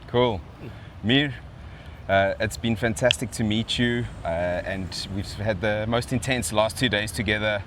Cool. Mir, it's been fantastic to meet you, and we've had the most intense last 2 days together.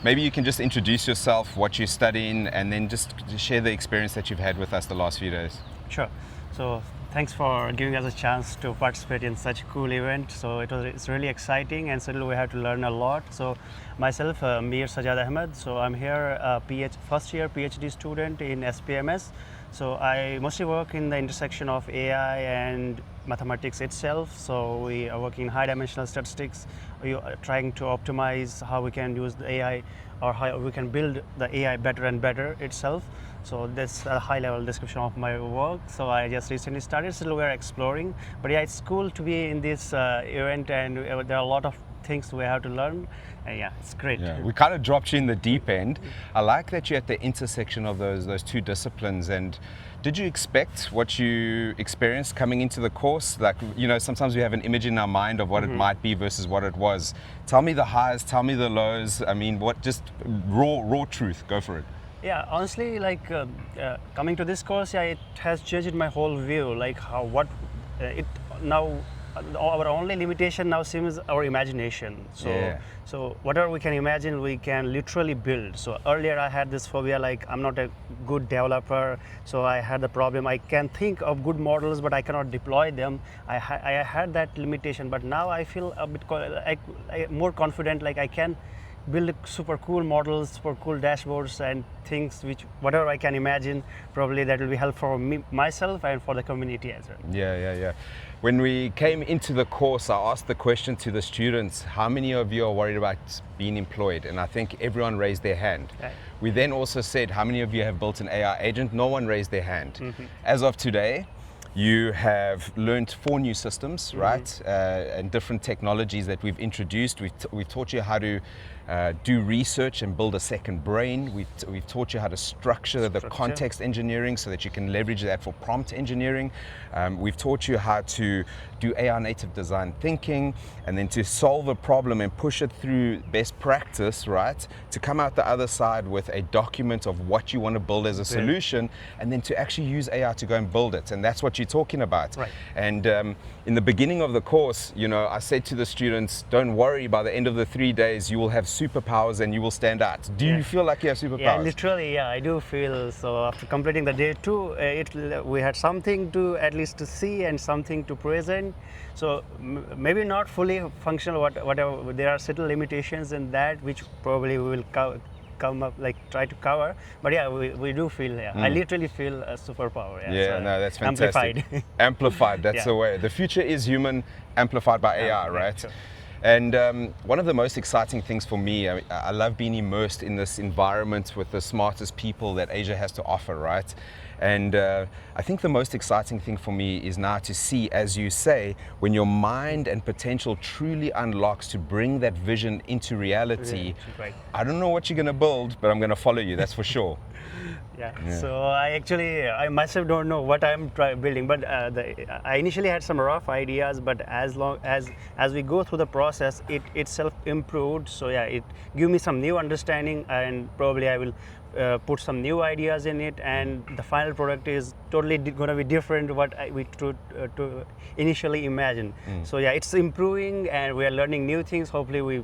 Maybe you can just introduce yourself, what you're studying, and then just share the experience that you've had with us the last few days. Sure. So thanks for giving us a chance to participate in such a cool event. So it's really exciting, and certainly we have to learn a lot. So myself, Mir Sajjad Ahmed. So I'm here, first year PhD student in SPMS. So I mostly work in the intersection of AI and mathematics itself. So we are working in high dimensional statistics. We are trying to optimize how we can use the AI, or how we can build the AI better and better itself. So that's a high level description of my work. So I just recently started, so we're exploring. But yeah, it's cool to be in this event, and there are a lot of things we have to learn. Yeah, it's great. Yeah, we kind of dropped you in the deep end. I like that you're at the intersection of those two disciplines. And did you expect what you experienced coming into the course? Like, you know, sometimes we have an image in our mind of what it might be versus what it was. Tell me the highs, tell me the lows. I mean, what, just raw truth, go for it. Yeah, honestly, like coming to this course, yeah, it has changed my whole view. Like our only limitation now seems our imagination. So whatever we can imagine, we can literally build. So earlier I had this phobia, like I'm not a good developer. So I had the problem, I can think of good models, but I cannot deploy them. I had that limitation, but now I feel a bit more confident, like I can build super cool models, super cool dashboards and things which whatever I can imagine, probably that will be helpful for me, myself, and for the community as well. Yeah. When we came into the course, I asked the question to the students, how many of you are worried about being employed? And I think everyone raised their hand. Right. We then also said, how many of you have built an AI agent? No one raised their hand. As of today, you have learned 4 new systems, right? And different technologies that we've introduced. We've taught you how to do research and build a second brain. We've taught you how to structure the context engineering so that you can leverage that for prompt engineering. We've taught you how to do AI native design thinking, and then to solve a problem and push it through best practice, right? To come out the other side with a document of what you want to build as a solution, and then to actually use AI to go and build it. And that's what you're talking about. Right. And in the beginning of the course, you know, I said to the students, don't worry, by the end of the 3 days, you will have superpowers and you will stand out. Do you feel like you have superpowers? Yeah, literally, yeah, I do feel. So after completing the day 2, we had something to at least to see and something to present. So maybe not fully functional, whatever, there are certain limitations in that which probably we will come up, like try to cover. But yeah, we do feel, I literally feel a superpower. Yeah, so no, that's fantastic. Amplified. Amplified, that's the way. The future is human, amplified by AI, right? Sure. And one of the most exciting things for me, I love being immersed in this environment with the smartest people that Asia has to offer, right? And I think the most exciting thing for me is now to see, as you say, when your mind and potential truly unlocks to bring that vision into reality. Right. I don't know what you're going to build, but I'm going to follow you, that's for sure. Yeah. So I myself don't know what I'm building, but I initially had some rough ideas, but as we go through the process, it itself improved. So yeah, it gave me some new understanding, and probably I will put some new ideas in it, and the final product is totally going to be different what we to initially imagine. So yeah, it's improving, and we are learning new things. Hopefully we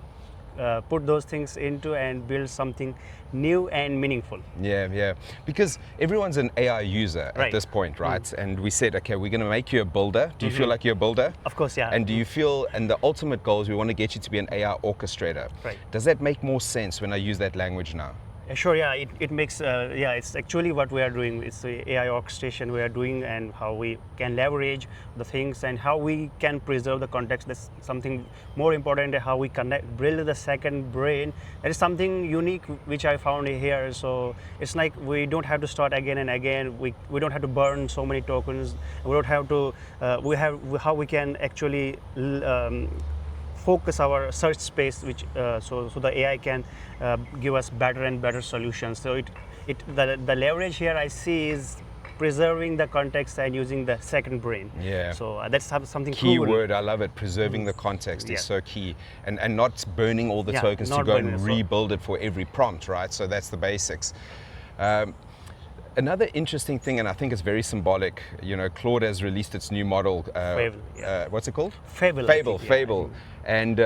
put those things into and build something new and meaningful. Yeah, because everyone's an AI user at this point, right? And we said, okay, we're going to make you a builder. Do you feel like you're a builder? Of course, yeah. And do you feel, and the ultimate goal is we want to get you to be an AI orchestrator. Right. Does that make more sense when I use that language now? Sure, yeah, it makes, it's actually what we are doing. It's the AI orchestration we are doing, and how we can leverage the things and how we can preserve the context. That's something more important, how we build the second brain. That is something unique which I found here. So it's like we don't have to start again and again. We don't have to burn so many tokens. We don't have to, how we can actually focus our search space, which so the AI can give us better and better solutions. So the leverage here I see is preserving the context and using the second brain. Yeah. So that's something key cool. word, I love it. Preserving the context is so key, and not burning all the tokens to go and rebuild it for every prompt, right? So that's the basics. Another interesting thing, and I think it's very symbolic, Claude has released its new model. Fable, What's it called? Fable. Fable. And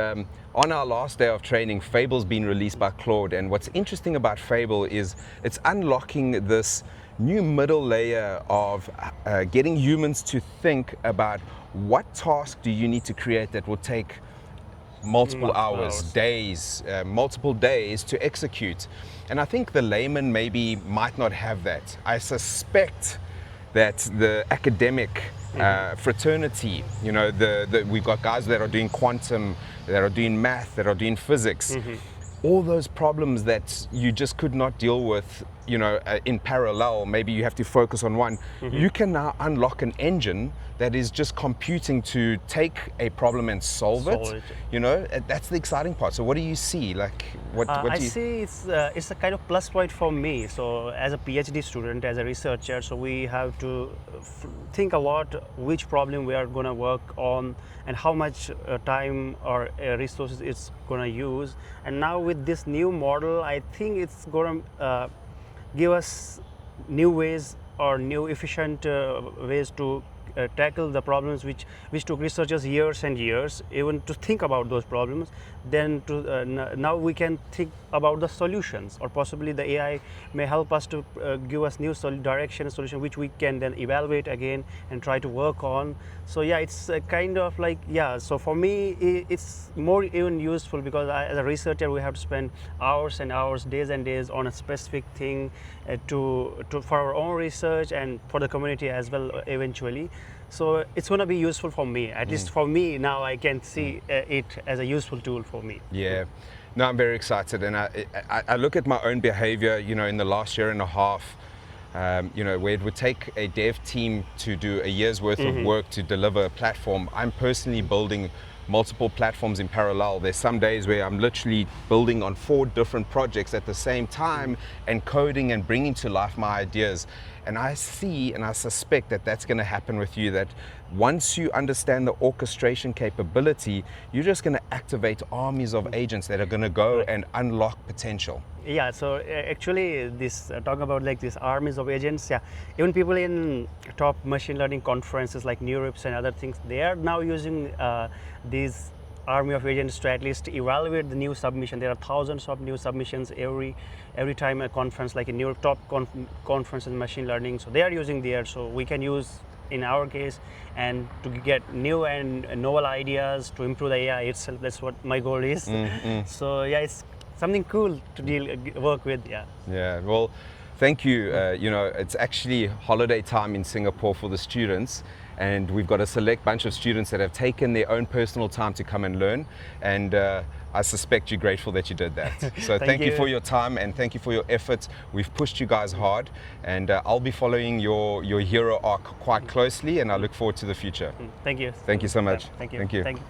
on our last day of training, Fable's been released by Claude. And what's interesting about Fable is it's unlocking this new middle layer of getting humans to think about what task do you need to create that will take multiple hours, days, multiple days to execute. And I think the layman maybe might not have that. I suspect that the academic fraternity, we've got guys that are doing quantum, that are doing math, that are doing physics, all those problems that you just could not deal with, in parallel, maybe you have to focus on one. You can now unlock an engine that is just computing to take a problem and solve it. That's the exciting part. So what do you see? Like, what do you see it's a kind of plus point for me. So as a PhD student, as a researcher, so we have to think a lot which problem we are going to work on and how much time or resources it's going to use. And now with this new model, I think it's going to give us new ways or new efficient ways to tackle the problems which took researchers years and years even to think about those problems. Then now we can think about the solutions, or possibly the AI may help us to give us new direction and solution which we can then evaluate again and try to work on. So yeah, it's kind of like, so for me it's more even useful, because as a researcher we have to spend hours and hours, days and days on a specific thing for our own research and for the community as well eventually. So it's going to be useful for me, at least for me now. I can see it as a useful tool for me. Yeah, no, I'm very excited, and I look at my own behavior, in the last year and a half, where it would take a dev team to do a year's worth of work to deliver a platform. I'm personally building multiple platforms in parallel. There's some days where I'm literally building on 4 different projects at the same time and coding and bringing to life my ideas. And I see and I suspect that that's going to happen with you, that once you understand the orchestration capability, you're just going to activate armies of agents that are going to go and unlock potential. Yeah, so actually this talk about like these armies of agents, even people in top machine learning conferences like NeurIPS and other things, they are now using these army of agents to at least evaluate the new submission. There are thousands of new submissions every time a conference, like a new top conference in machine learning. So they are using there, so we can use in our case and to get new and novel ideas to improve the AI itself. That's what my goal is. So yeah, it's something cool to work with. Yeah, well, thank you. It's actually holiday time in Singapore for the students, and we've got a select bunch of students that have taken their own personal time to come and learn, and I suspect you're grateful that you did that. So thank you for your time, and thank you for your efforts. We've pushed you guys hard, and I'll be following your hero arc quite closely, and I look forward to the future. Thank you. Thank you so much. Thank you. Thank you. Thank you.